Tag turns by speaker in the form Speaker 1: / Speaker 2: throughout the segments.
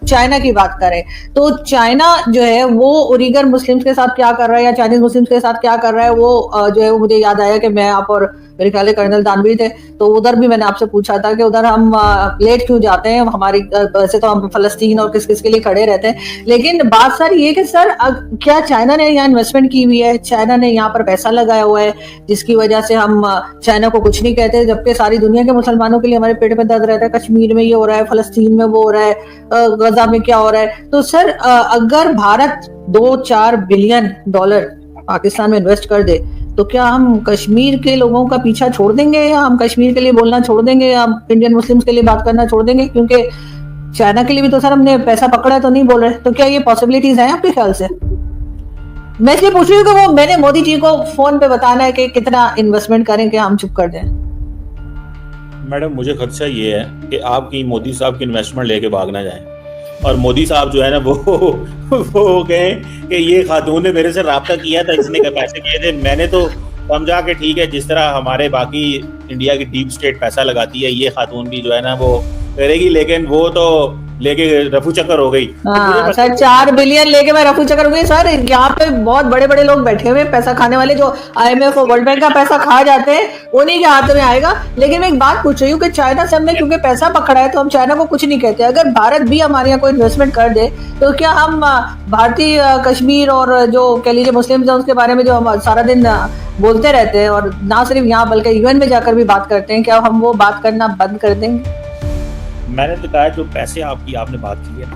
Speaker 1: China की बात करें तो चाइना जो है वो उइगर मुस्लिम्स के साथ क्या कर रहा है या चाइनीज मुस्लिम्स के साथ क्या कर रहा है वो जो है वो मुझे याद आया कि मैं आप और मेरे ख्याल कर्नल दानवी थे तो उधर भी मैंने आपसे पूछा था कि उधर हम लेट क्यों जाते हैं हमारी वैसे तो हम फलस्तीन और किस किस के लिए खड़े रहते हैं लेकिन बात सर ये कि सर क्या चाइना ने यहाँ इन्वेस्टमेंट की हुई है चाइना ने यहाँ पर पैसा लगाया हुआ है जिसकी वजह से हम चाइना को कुछ नहीं कहते जबकि सारी दुनिया के मुसलमानों के लिए हमारे पेट में दर्द रहता है कश्मीर में ये हो रहा है फलस्तीन में वो हो रहा है गजा में क्या हो रहा है तो सर अगर भारत 2-4 बिलियन डॉलर पाकिस्तान में इन्वेस्ट कर दे तो क्या हम कश्मीर के लोगों का पीछा छोड़ देंगे या हम कश्मीर के लिए बोलना छोड़ देंगे या हम इंडियन मुस्लिम्स के लिए बात करना छोड़ देंगे क्योंकि चाइना के लिए भी तो सर हमने पैसा पकड़ा तो नहीं बोल रहे तो क्या ये पॉसिबिलिटीज हैं आपके ख्याल से मैं इसलिए पूछ रही हूँ कि वो मैंने मोदी जी को फोन पे बताना है कि कितना इन्वेस्टमेंट करें कि हम चुप कर दें
Speaker 2: मैडम मुझे खदशा ये है कि आप कहीं मोदी साहब की इन्वेस्टमेंट लेके भाग ना जाएं और मोदी साहब जो है ना वो कहे कि ये खातून ने मेरे से राब्ता किया था इसने पैसे किए थे मैंने तो समझा कि ठीक है जिस तरह हमारे बाकी इंडिया की डीप स्टेट पैसा लगाती है ये खातून भी जो है ना वो करेगी लेकिन वो तो लेके रफू चक्कर हो गई
Speaker 1: सर 4 बिलियन लेके मैं रफू चक्कर हो गई सर यहाँ पे बहुत बड़े बड़े लोग बैठे हुए पैसा खाने वाले जो IMF और वर्ल्ड बैंक का पैसा खा जाते हैं उन्हीं के हाथ में आएगा लेकिन मैं एक बात पूछ रही हूँ कि चाइना से हमने क्योंकि पैसा पकड़ा है तो हम चाइना को कुछ नहीं कहते अगर भारत भी हमारे यहाँ कोई इन्वेस्टमेंट कर दे तो क्या हम भारतीय कश्मीर और जो कह लीजिए मुस्लिम है उसके बारे में जो हम सारा दिन बोलते रहते हैं और ना सिर्फ यहाँ बल्कि UN में जाकर भी बात करते हैं क्या हम वो बात करना बंद कर देंगे
Speaker 2: मैंने तो कहा जो पैसे आपने बात की है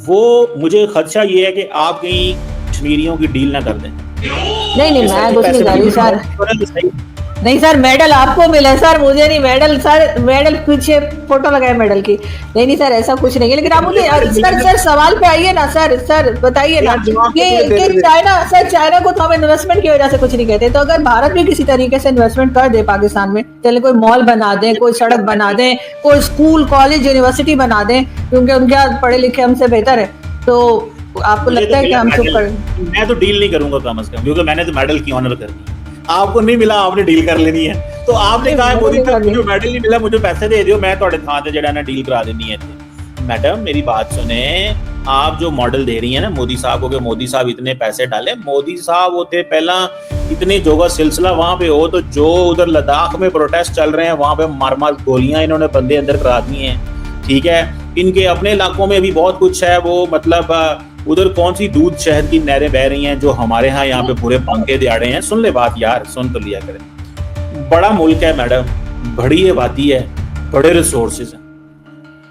Speaker 2: वो मुझे खदशा ये है कि आप कहीं कश्मीरियों की डील ना कर दें
Speaker 1: नहीं मैं कुछ नहीं कर रही सर नहीं सर मेडल आपको मिला सर मुझे नहीं मेडल पीछे फोटो लगाए मेडल की नहीं सर ऐसा कुछ नहीं है लेकिन आप मुझे सर सवाल पे आइए ना सर बताइए ना कि चाइना को तो हम इन्वेस्टमेंट की वजह से कुछ नहीं कहते तो अगर भारत भी किसी तरीके से इन्वेस्टमेंट कर दे पाकिस्तान में चले कोई मॉल बना दें कोई सड़क बना दें कोई स्कूल कॉलेज यूनिवर्सिटी बना दें क्योंकि उनके पढ़े लिखे हमसे बेहतर है तो आपको लगता है कि हम चुप करें
Speaker 2: मैं तो डील नहीं करूंगा कम से कम क्योंकि मैंने तो मेडल की ऑनर करनी आपको नहीं मिला आपने डील कर लेनी है तो आपने कहा मोदी साहब मुझे मेडल नहीं मिला मुझे पैसे दे दियो मैं थोड़े थां ते जेड़ा ना डील करा देनी है मैडम मेरी बात सुने आप जो मॉडल दे रही है ना मोदी साहब को कि मोदी साहब इतने पैसे डाले मोदी साहब होते पहला इतने जोगा सिलसिला वहां पे हो तो जो उधर लद्दाख में प्रोटेस्ट चल रहे हैं वहां पे मार गोलियां इन्होंने बंदे अंदर करा दी हैं ठीक है इनके अपने इलाकों में भी बहुत कुछ है वो मतलब उधर कौन सी दूध शहद की नहरें बह रही हैं जो हमारे यहाँ पे पूरे पंखे दिहाड़े हैं सुन ले बात यार सुन तो लिया करें बड़ा मुल्क है मैडम बड़ी आबादी है बड़े रिसोर्सेज हैं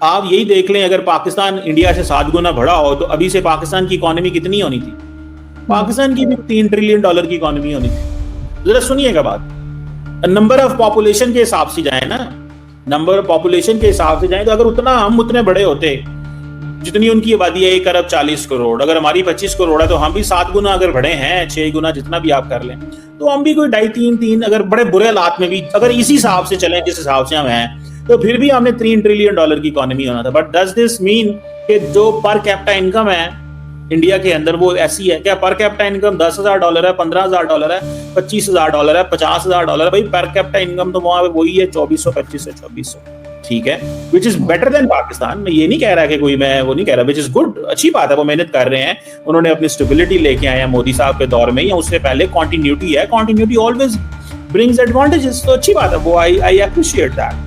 Speaker 2: आप यही देख लें अगर पाकिस्तान इंडिया से 7 गुना बड़ा हो तो अभी से पाकिस्तान की इकोनॉमी कितनी होनी थी पाकिस्तान की भी $3 ट्रिलियन की इकोनॉमी होनी थी जरा सुनिएगा बात नंबर ऑफ पॉपुलेशन के हिसाब से जाए ना नंबर ऑफ पॉपुलेशन के हिसाब से जाए तो अगर उतना हम उतने बड़े होते जितनी उनकी आबादी है 1 अरब 40 करोड़ अगर हमारी 25 करोड़ है तो हम भी 7 गुना अगर बढ़े हैं 6 गुना जितना भी आप कर लें तो हम भी कोई 2.5-3 अगर बड़े बुरे हालात में भी अगर इसी हिसाब से चलें जिस हिसाब से हम हैं तो फिर भी हमने $3 ट्रिलियन की इकोनॉमी होना था बट डज दिस मीन कि जो पर कैपिटा इनकम है इंडिया के अंदर वो ऐसी है क्या पर कैपिटा इनकम $10,000 है $15,000 है $25,000 है $50,000 भाई पर कैपिटा इनकम तो वहां पे वही है 2425 से 2400 ठीक है which is better than Pakistan मैं ये नहीं कह रहा कि कोई मैं वो नहीं कह रहा विच इज गुड अच्छी बात है वो मेहनत कर रहे हैं उन्होंने अपनी स्टेबिलिटी लेके आए हैं मोदी साहब के दौर में या उससे पहले कंटिन्यूटी है कंटिन्यूटी ऑलवेज ब्रिंग्स एडवांटेजेस तो अच्छी बात है वो आई अप्रिशिएट दैट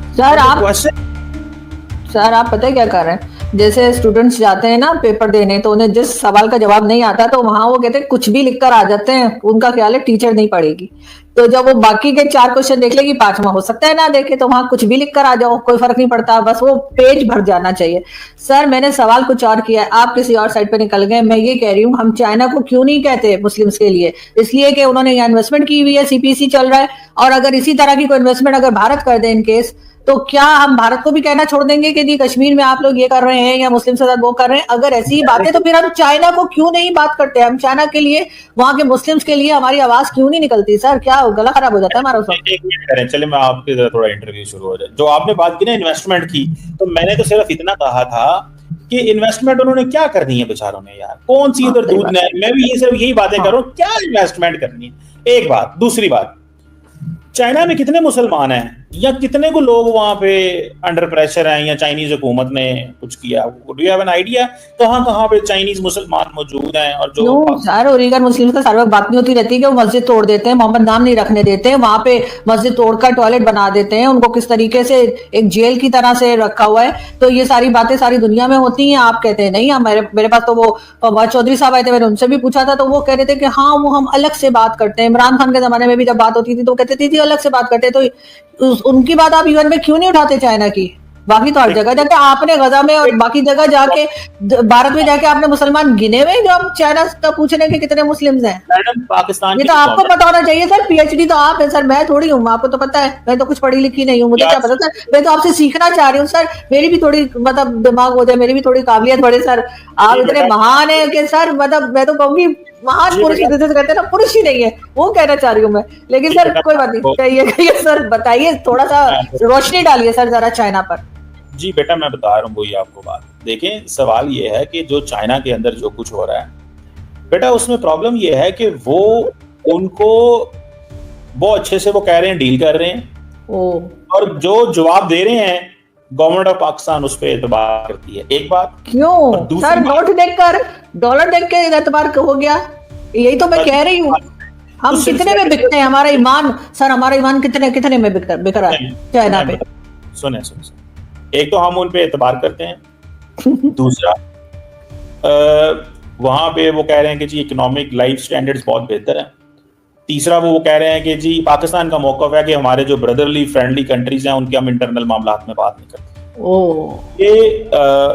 Speaker 1: सर आप पता है क्या कर रहे हैं जैसे स्टूडेंट्स जाते हैं ना पेपर देने तो उन्हें जिस सवाल का जवाब नहीं आता तो वहां वो कहते हैं कुछ भी लिखकर आ जाते हैं उनका ख्याल है टीचर नहीं पढ़ेगी तो जब वो बाकी के 4 क्वेश्चन देख लेगी 5वां हो सकता है ना देखे तो वहां कुछ भी लिख कर आ जाओ कोई फर्क नहीं पड़ता बस वो पेज भर जाना चाहिए सर मैंने सवाल कुछ और किया है आप किसी और साइड पे निकल गए मैं ये कह रही हूँ हम चाइना को क्यों नहीं कहते मुस्लिम्स के लिए इसलिए कि उन्होंने यहाँ इन्वेस्टमेंट की हुई है CPC चल रहा है और अगर इसी तरह की कोई इन्वेस्टमेंट अगर भारत कर दे इन केस तो क्या हम भारत को भी कहना छोड़ देंगे कि जी कश्मीर में आप लोग ये कर रहे हैं या मुस्लिम से वो कर रहे हैं अगर ऐसी ही बातें तो फिर हम चाइना को क्यों नहीं बात करते हम चाइना के लिए वहां के मुस्लिम्स के लिए हमारी आवाज क्यों नहीं निकलती सर क्या गला खराब हो जाता है हमारा
Speaker 2: चले मैं आपकी जरा थोड़ा इंटरव्यू शुरू हो जाए जो आपने बात की ना इन्वेस्टमेंट की तो मैंने तो सिर्फ इतना कहा था कि इन्वेस्टमेंट उन्होंने क्या करनी है बेचारों ने यार कौन सी उधर दूध नहर मैं भी ये सिर्फ यही बातें कर रहा हूँ क्या इन्वेस्टमेंट करनी है एक बात दूसरी बात चाइना में कितने मुसलमान हैं या कितने को लोग वहां पे अंडर प्रेशर हैं या चाइनीज हुकूमत ने कुछ किया? Do you have an idea कहां कहां पे चाइनीज मुसलमान मौजूद हैं? और जो
Speaker 1: सर उरीगर मुस्लिम का सारा वक्त बात नहीं होती रहती है कि वो मस्जिद तोड़ देते हैं, मोहम्मद नाम नहीं रखने देते हैं, वहां पे मस्जिद तोड़कर टॉयलेट बना देते हैं, उनको किस तरीके से एक जेल की तरह से रखा हुआ है। तो ये सारी बातें सारी दुनिया में होती हैं। आप कहते हैं नहीं, मेरे पास तो वो फवाद चौधरी साहब आए थे, मैंने उनसे भी पूछा था, तो वो कह रहे थे कि हाँ वो हम अलग से बात करते हैं। इमरान खान के जमाने में भी जब बात होती थी तो कहते थे अलग से बात करते हैं। तो उनकी बात आप यूएन में क्यों नहीं उठाते चाइना की? बाकी तो हर जगह जाके आपने गजा में और बाकी जगह जाके भारत में जाके आपने मुसलमान गिने हुए जो आप चाइना का पूछ रहे हैं कि कितने मुस्लिम्स हैं।
Speaker 2: मैडम पाकिस्तान
Speaker 1: ये तो आपको पता होना चाहिए सर, पीएचडी तो आप है सर, मैं थोड़ी हूँ, आपको तो पता है मैं तो कुछ पढ़ी लिखी नहीं हूँ, मुझे क्या पता सर। मैं तो आपसे सीखना चाह रही हूँ सर, मेरी भी थोड़ी मतलब दिमाग हो जाए, मेरी भी थोड़ी काबिलियत बढ़े सर। आप इतने महान है कि सर मतलब मैं तो कहूंगी महान पुरुष जैसे कहते हैं ना, पुरुष ही नहीं है वो कहना चाह रही हूँ मैं। लेकिन सर कोई बात नहीं, कहिए सर, बताइए थोड़ा सा रोशनी डालिए सर जरा चाइना पर।
Speaker 2: जी बेटा मैं बता रहा हूँ वही आपको बात। देखें सवाल ये है कि जो चाइना के अंदर जो कुछ हो रहा है बेटा, उसमें प्रॉब्लम ये है कि वो उनको बहुत अच्छे से वो कह रहे हैं डील कर रहे हैं, और जो जवाब दे रहे हैं गवर्नमेंट ऑफ पाकिस्तान उस पर एतबार करती है। एक बात
Speaker 1: क्यों सर, नोट देखकर डॉलर देख के एतबार हो गया, यही तो मैं कह रही हूँ। हम कितने में बिकते हैं, हमारा ईमान सर, हमारा ईमान कितने में बिक रहा है चाइना पे?
Speaker 2: सुने एक तो हम उन पे एतबार करते हैं, दूसरा वहां पे वो कह रहे हैं कि जी इकोनॉमिक लाइफ स्टैंडर्ड्स बहुत बेहतर है, तीसरा वो कह रहे हैं कि जी पाकिस्तान का मौक़िफ़ है कि हमारे जो ब्रदरली फ्रेंडली कंट्रीज हैं उनके हम इंटरनल मामलात में बात नहीं करते। ये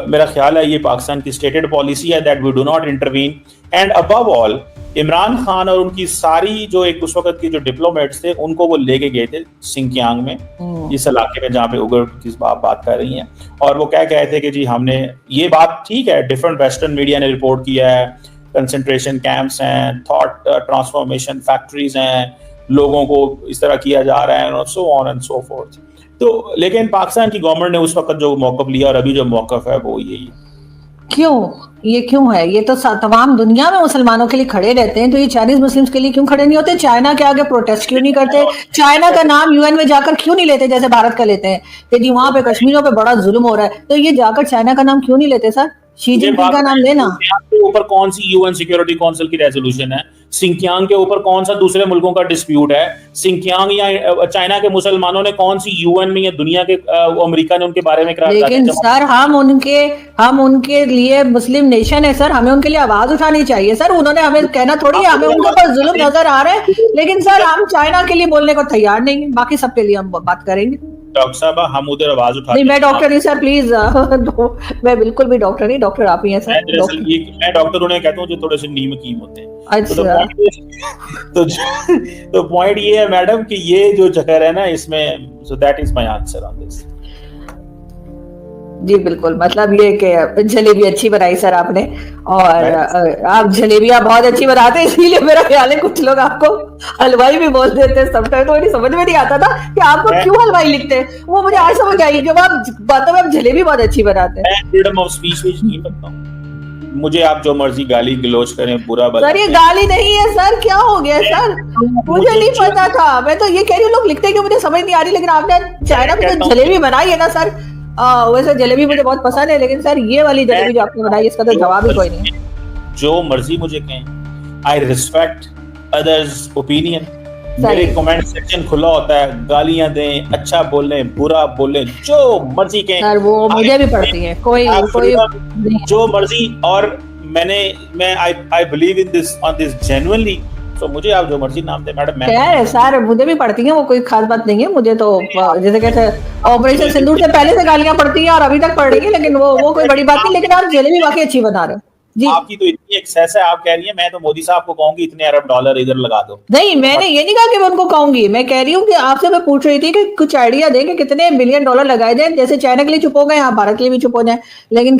Speaker 2: मेरा ख्याल है ये पाकिस्तान की स्टेटेड पॉलिसी है that we do not intervene. And above all Imran Khan और उनकी सारी जो एक उस वक्त की जो डिप्लोमेट्स थे उनको वो लेके गए थे सिंकियांग में, इस इलाके में जहाँ पे उगर की बात कर रही हैं, और वो क्या कहे थे कि जी हमने ये बात ठीक है, डिफरेंट वेस्टर्न मीडिया ने रिपोर्ट किया है, कंसंट्रेशन कैंप्स हैं, थॉट ट्रांसफॉर्मेशन फैक्ट्रीज हैं, लोगों को इस तरह किया जा रहा है, और so on and so fourth. तो लेकिन पाकिस्तान की गवर्नमेंट ने उस वक्त जो मौक़िफ़ लिया और अभी जो मौक़िफ़ है वो यही है।
Speaker 1: क्यों है? ये तो तमाम दुनिया में मुसलमानों के लिए खड़े रहते हैं, तो ये चाइनीज मुस्लिम्स के लिए क्यों खड़े नहीं होते? चाइना के आगे प्रोटेस्ट क्यों नहीं करते? चाइना का नाम यूएन में जाकर क्यों नहीं लेते जैसे भारत का लेते हैं कि जी वहां पे कश्मीरियों पे बड़ा जुल्म हो रहा है, तो ये जाकर चाइना का नाम क्यों नहीं लेते सर? शी जिनपिंग का नाम लेना।
Speaker 2: के ऊपर कौन सी यूएन सिक्योरिटी काउंसिल की रेजोल्यूशन है? सिंकियांग के ऊपर कौन सा दूसरे मुल्कों का डिस्प्यूट है? सिंकियांग या चाइना के मुसलमानों ने कौन सी यूएन में या दुनिया के अमेरिका ने उनके बारे में करार?
Speaker 1: लेकिन सर हम उनके लिए मुस्लिम नेशन है सर, हमें उनके लिए आवाज उठानी चाहिए सर। उन्होंने हमें कहना थोड़ी है, हमें उनके ऊपर जुल्म नजर आ रहा है, लेकिन सर हम चाइना के लिए बोलने को तैयार नहीं है, बाकी सबके लिए हम बात करेंगे।
Speaker 2: डॉक्टर साहब हम उधर आवाज उठा
Speaker 1: नहीं, मैं डॉक्टर नहीं सर, प्लीज मैं बिल्कुल भी डॉक्टर नहीं, डॉक्टर आप ही हैं सर।
Speaker 2: मैं डॉक्टर उन्हें कहता हूँ जो थोड़े से नीम कीम होते हैं।
Speaker 1: अच्छा
Speaker 2: तो पॉइंट ये है मैडम कि ये जो चक्कर है ना इसमें, so that is my answer on this.
Speaker 1: जी बिल्कुल, मतलब ये कि जलेबी अच्छी बनाई सर आपने, और आप जलेबियां बहुत अच्छी बनाते हैं, इसीलिए मेरा ख्याल है कुछ लोग आपको हलवाई भी बोल देते हैं समटाइम। तो मुझे समझ में नहीं आता था कि आपको क्यों हलवाई लिखते हैं, वो मुझे आज समझ आई जब आप बातों में आप जलेबी बहुत अच्छी बनाते हैं।
Speaker 2: मैं फ्रीडम ऑफ स्पीच नहीं करता हूँ, मुझे आप जो मर्जी गाली गलौज करें, बुरा भला।
Speaker 1: सर ये गाली नहीं है सर, क्या हो गया सर? मुझे नहीं पता था, मैं तो ये कह रही हूँ लोग लिखते हैं कि मुझे समझ नहीं आ रही, लेकिन आपने चाइना में जो जलेबी बनाई है ना सर, वैसे जलेबी मुझे बहुत पसंद है, लेकिन सर ये वाली जलेबी जो आपने बनाई इसका तो जवाब ही कोई नहीं।
Speaker 2: जो मर्जी मुझे कहें, आई रिस्पेक्ट अदर्स ओपिनियन, मेरे कमेंट सेक्शन खुला होता है, गालियां दें, अच्छा बोलें, बुरा बोलें, जो मर्जी कहें
Speaker 1: सर, वो मुझे भी पड़ती है, कोई
Speaker 2: जो मर्जी। और मैं I believe in this on this genuinely, तो मुझे आप जो मर्जी नाम दे मैडम। मैं
Speaker 1: सर मुझे भी पड़ती हैं, वो कोई खास बात नहीं है, मुझे तो जैसे कहते हैं ऑपरेशन सिंदूर से पहले से गालियां पड़ती हैं और अभी तक पड़ रही है, लेकिन वो कोई बड़ी बात नहीं। लेकिन आप जलेबी वाकई अच्छी बना रहे हो जी।
Speaker 2: आपकी तो इतनी एक्सेस है, आप कह रही है, मैं तो मोदी साहब को कहूंगी इतने अरब डॉलर इधर लगा दो।
Speaker 1: नहीं, मैंने ये नहीं कहा कि मैं उनको कहूंगी, मैं कह रही हूँ कि आपसे मैं पूछ रही थी कि कुछ आइडिया दें कि कितने बिलियन डॉलर लगाए जाए, जैसे चाइना के लिए चुप हो गए, आप भारत के लिए भी चुप हो जाए, लेकिन